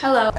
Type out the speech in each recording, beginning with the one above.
Hello.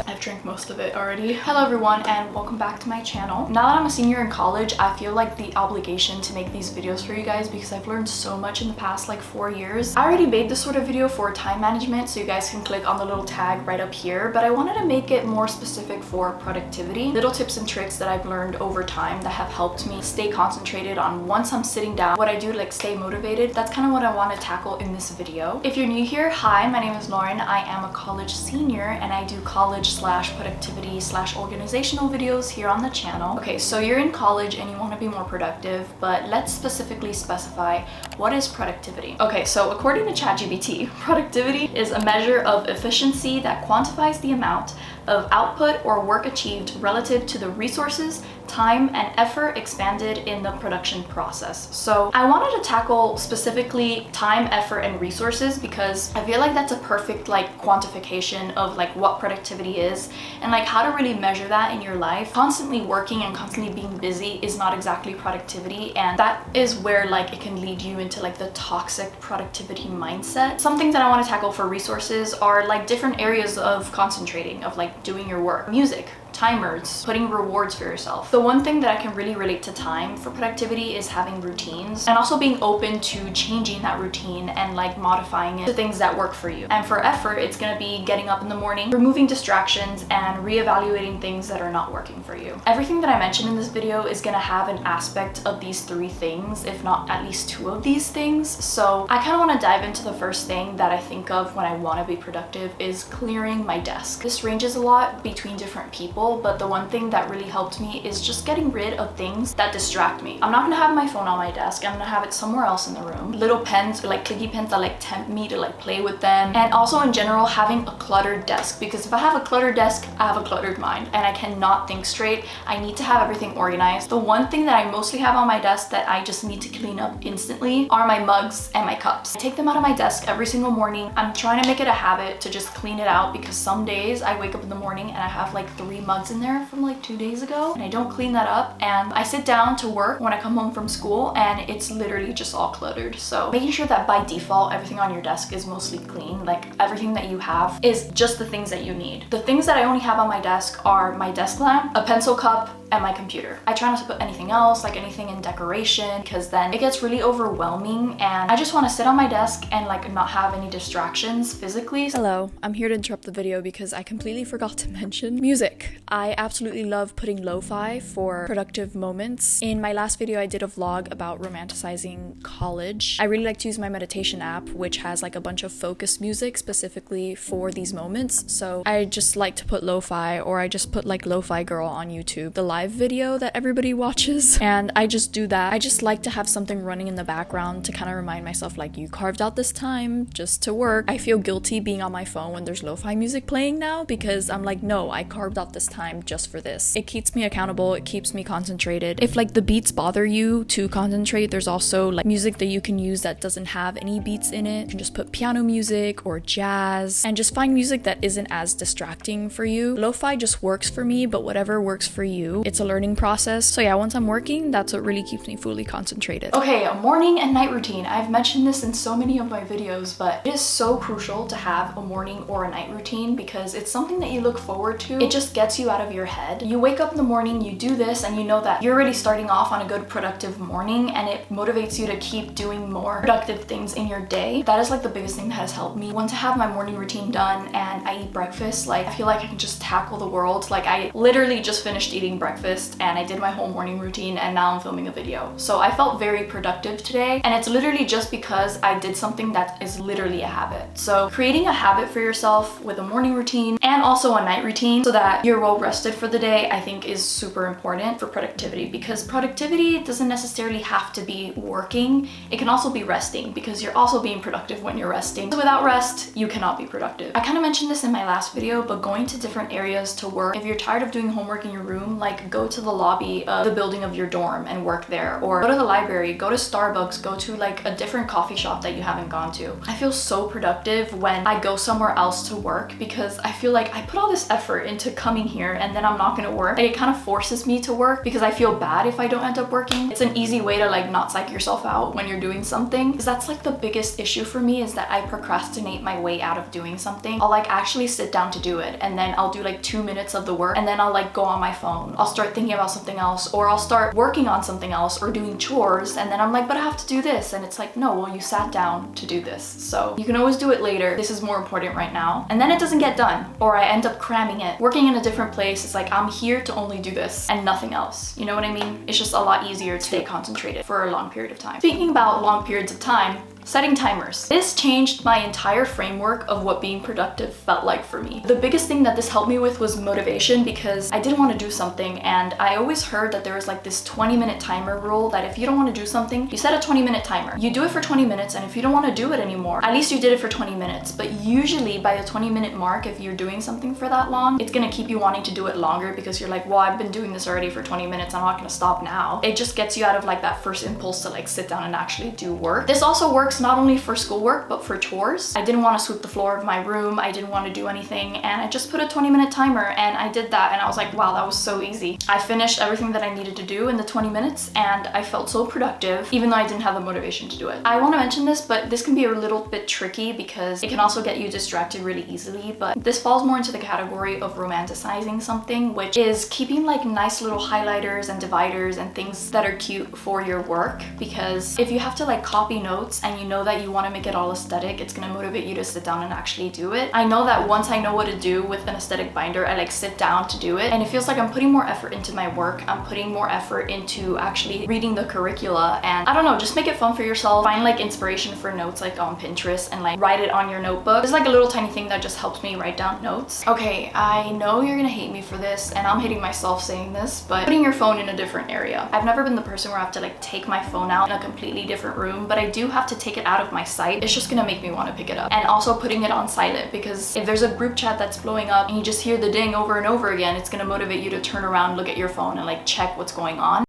I've drank most of it already. Hello everyone and welcome back to my channel. Now that I'm a senior in college, I feel like the obligation to make these videos for you guys because I've learned so much in the past like 4 years. I already made this sort of video for time management, so you guys can click on the little tag right up here, but I wanted to make it more specific for productivity. Little tips and tricks that I've learned over time that have helped me stay concentrated on once I'm sitting down, what I do to like stay motivated. That's kind of what I want to tackle in this video. If you're new here, hi, my name is Lauren. I am a college senior and I do college/productivity/organizational videos here on the channel. Okay, so you're in college and you want to be more productive, but let's specifically specify what is productivity. Okay, so according to ChatGPT, productivity is a measure of efficiency that quantifies the amount of output or work achieved relative to the resources, time, and effort expanded in the production process. So I wanted to tackle specifically time, effort, and resources because I feel like that's a perfect like quantification of like what productivity is and like how to really measure that in your life. Constantly working and constantly being busy is not exactly productivity, and that is where like it can lead you into like the toxic productivity mindset. Some things that I want to tackle for resources are like different areas of concentrating, of like doing your work. Music, timers, putting rewards for yourself. The one thing that I can really relate to time for productivity is having routines and also being open to changing that routine and like modifying it to things that work for you. And for effort, it's gonna be getting up in the morning, removing distractions, and reevaluating things that are not working for you. Everything that I mentioned in this video is gonna have an aspect of these 3 things, if not at least 2 of these things. So I kind of want to dive into the first thing that I think of when I want to be productive is clearing my desk. This ranges a lot between different people, but the one thing that really helped me is just getting rid of things that distract me. I'm not gonna have my phone on my desk. I'm gonna have it somewhere else in the room. Little pens or like clicky pens that like tempt me to like play with them. And also in general, having a cluttered desk, because if I have a cluttered desk, I have a cluttered mind and I cannot think straight. I need to have everything organized. The one thing that I mostly have on my desk that I just need to clean up instantly are my mugs and my cups. I take them out of my desk every single morning. I'm trying to make it a habit to just clean it out because some days I wake up in the morning and I have like 3 mugs in there from like 2 days ago and I don't clean that up, and I sit down to work when I come home from school and it's literally just all cluttered. So making sure that by default everything on your desk is mostly clean, like everything that you have is just the things that you need. The things that I only have on my desk are my desk lamp, a pencil cup, and my computer. I try not to put anything else, like anything in decoration, because then it gets really overwhelming and I just want to sit on my desk and like not have any distractions physically. Hello, I'm here to interrupt the video because I completely forgot to mention music. I absolutely love putting lo-fi for productive moments. In my last video, I did a vlog about romanticizing college. I really like to use my meditation app, which has like a bunch of focus music specifically for these moments. So I just like to put lo-fi, or I just put like lo-fi girl on YouTube, the live video that everybody watches, and I just do that. I just like to have something running in the background to kind of remind myself like, you carved out this time just to work. I feel guilty being on my phone when there's lo-fi music playing now because I'm like, no, I carved out this time just for this. It keeps me accountable, it keeps me concentrated. If like the beats bother you to concentrate, there's also like music that you can use that doesn't have any beats in it. You can just put piano music or jazz and just find music that isn't as distracting for you. Lo-fi just works for me, but whatever works for you, it's a learning process. So yeah, once I'm working, that's what really keeps me fully concentrated. Okay, a morning and night routine. I've mentioned this in so many of my videos, but it is so crucial to have a morning or a night routine because it's something that you look forward to. It just gets you out of your head. You wake up in the morning, you do this, and you know that you're already starting off on a good productive morning, and it motivates you to keep doing more productive things in your day. That is like the biggest thing that has helped me. Once I have my morning routine done and I eat breakfast, like I feel like I can just tackle the world. Like I literally just finished eating breakfast and I did my whole morning routine and now I'm filming a video. So I felt very productive today, and it's literally just because I did something that is literally a habit. So creating a habit for yourself with a morning routine and also a night routine so that you're well rested for the day, I think is super important for productivity, because productivity doesn't necessarily have to be working. It can also be resting, because you're also being productive when you're resting. So without rest, you cannot be productive. I kind of mentioned this in my last video, but going to different areas to work, if you're tired of doing homework in your room, like work, go to the lobby of the building of your dorm and work there, or go to the library, go to Starbucks, go to like a different coffee shop that you haven't gone to. I feel so productive when I go somewhere else to work because I feel like I put all this effort into coming here and then I'm not gonna work. Like, it kind of forces me to work because I feel bad if I don't end up working. It's an easy way to like not psych yourself out when you're doing something, because that's like the biggest issue for me, is that I procrastinate my way out of doing something. I'll like actually sit down to do it and then I'll do like 2 minutes of the work and then I'll like go on my phone. I'll start thinking about something else, or I'll start working on something else or doing chores, and then I'm like, but I have to do this. And it's like, no, well, you sat down to do this. So you can always do it later. This is more important right now. And then it doesn't get done, or I end up cramming it. Working in a different place is like, I'm here to only do this and nothing else. You know what I mean? It's just a lot easier to stay concentrated for a long period of time. Speaking about long periods of time, setting timers. This changed my entire framework of what being productive felt like for me. The biggest thing that this helped me with was motivation, because I didn't want to do something, and I always heard that there was like this 20-minute timer rule, that if you don't want to do something, you set a 20-minute timer. You do it for 20 minutes, and if you don't want to do it anymore, at least you did it for 20 minutes. But usually by the 20-minute mark, if you're doing something for that long, it's gonna keep you wanting to do it longer, because you're like, well, I've been doing this already for 20 minutes, I'm not gonna stop now. It just gets you out of like that first impulse to like sit down and actually do work. This also works not only for schoolwork, but for chores. I didn't want to sweep the floor of my room, I didn't want to do anything, and I just put a 20-minute timer and I did that, and I was like, wow, that was so easy. I finished everything that I needed to do in the 20 minutes and I felt so productive, even though I didn't have the motivation to do it. I want to mention this, but this can be a little bit tricky because it can also get you distracted really easily, but this falls more into the category of romanticizing something, which is keeping like nice little highlighters and dividers and things that are cute for your work, because if you have to like copy notes and you know that you want to make it all aesthetic, it's gonna motivate you to sit down and actually do it. I know that once I know what to do with an aesthetic binder, I like sit down to do it, and it feels like I'm putting more effort into my work. I'm putting more effort into actually reading the curricula, and I don't know, just make it fun for yourself. Find like inspiration for notes like on Pinterest and like write it on your notebook. It's like a little tiny thing that just helps me write down notes. Okay, I know you're gonna hate me for this, and I'm hating myself saying this, but putting your phone in a different area. I've never been the person where I have to like take my phone out in a completely different room, but I do have to take it out of my sight. It's just gonna make me want to pick it up. And also putting it on silent, because if there's a group chat that's blowing up and you just hear the ding over and over again, it's gonna motivate you to turn around, look at your phone, and like check what's going on.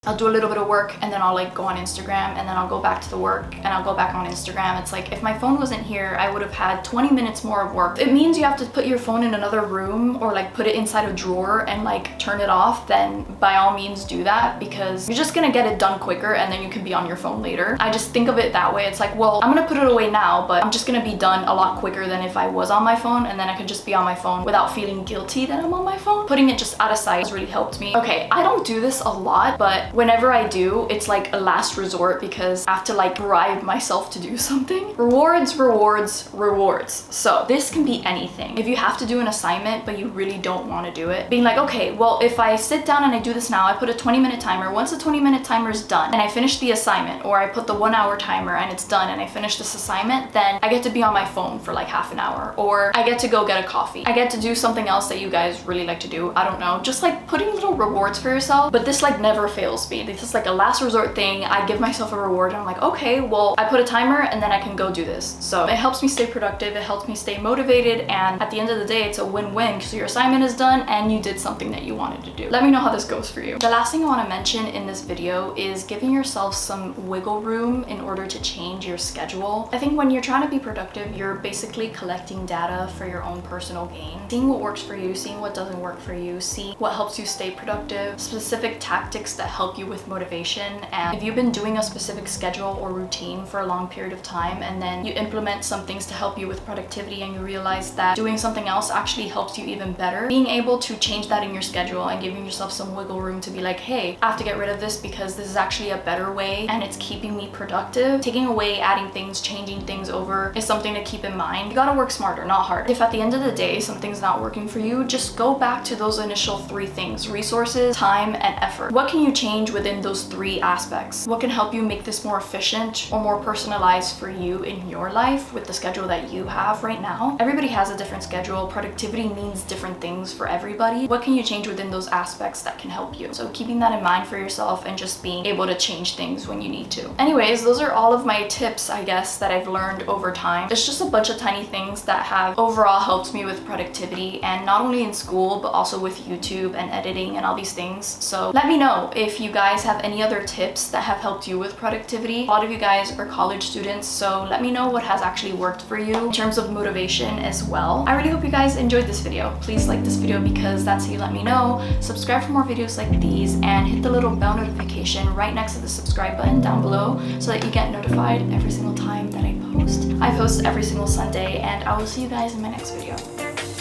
I'll do a little bit of work and then I'll like go on Instagram, and then I'll go back to the work and I'll go back on Instagram. It's like, if my phone wasn't here, I would have had 20 minutes more of work. It means you have to put your phone in another room or like put it inside a drawer and like turn it off. Then by all means do that, because you're just gonna get it done quicker and then you can be on your phone later. I just think of it that way. It's like, well, I'm gonna put it away now, but I'm just gonna be done a lot quicker than if I was on my phone, and then I could just be on my phone without feeling guilty that I'm on my phone. Putting it just out of sight has really helped me. Okay, I don't do this a lot, but whenever I do, it's like a last resort, because I have to like bribe myself to do something. Rewards, rewards, rewards. So this can be anything. If you have to do an assignment but you really don't want to do it, being like, okay, well, if I sit down and I do this now, I put a 20-minute timer. Once the 20-minute timer is done and I finish the assignment, or I put the 1-hour timer and it's done and I finish this assignment, then I get to be on my phone for like half an hour, or I get to go get a coffee. I get to do something else that you guys really like to do. I don't know, just like putting little rewards for yourself. But this like never fails me. This is like a last resort thing. I give myself a reward and I'm like, okay, well, I put a timer and then I can go do this. So it helps me stay productive, it helps me stay motivated, and at the end of the day, it's a win-win, because your assignment is done and you did something that you wanted to do. Let me know how this goes for you. The last thing I want to mention in this video is giving yourself some wiggle room in order to change your schedule. I think when you're trying to be productive, you're basically collecting data for your own personal gain, seeing what works for you, seeing what doesn't work for you, see what helps you stay productive, specific tactics that help you with motivation. And if you've been doing a specific schedule or routine for a long period of time, and then you implement some things to help you with productivity, and you realize that doing something else actually helps you even better, being able to change that in your schedule and giving yourself some wiggle room to be like, hey, I have to get rid of this because this is actually a better way and it's keeping me productive. Taking away, adding things, changing things over is something to keep in mind. You gotta work smarter, not harder. If at the end of the day something's not working for you, just go back to those initial 3 things: resources, time, and effort. What can you change change within those 3 aspects? What can help you make this more efficient or more personalized for you in your life with the schedule that you have right now? Everybody has a different schedule. Productivity means different things for everybody. What can you change within those aspects that can help you? So keeping that in mind for yourself and just being able to change things when you need to. Anyways, those are all of my tips, I guess, that I've learned over time. It's just a bunch of tiny things that have overall helped me with productivity, and not only in school, but also with YouTube and editing and all these things. So let me know if you guys have any other tips that have helped you with productivity. A lot of you guys are college students, so let me know what has actually worked for you in terms of motivation as well. I really hope you guys enjoyed this video. Please like this video because that's how you let me know. Subscribe for more videos like these and hit the little bell notification right next to the subscribe button down below so that you get notified every single time that I post. I post every single Sunday, and I will see you guys in my next video.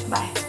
Bye.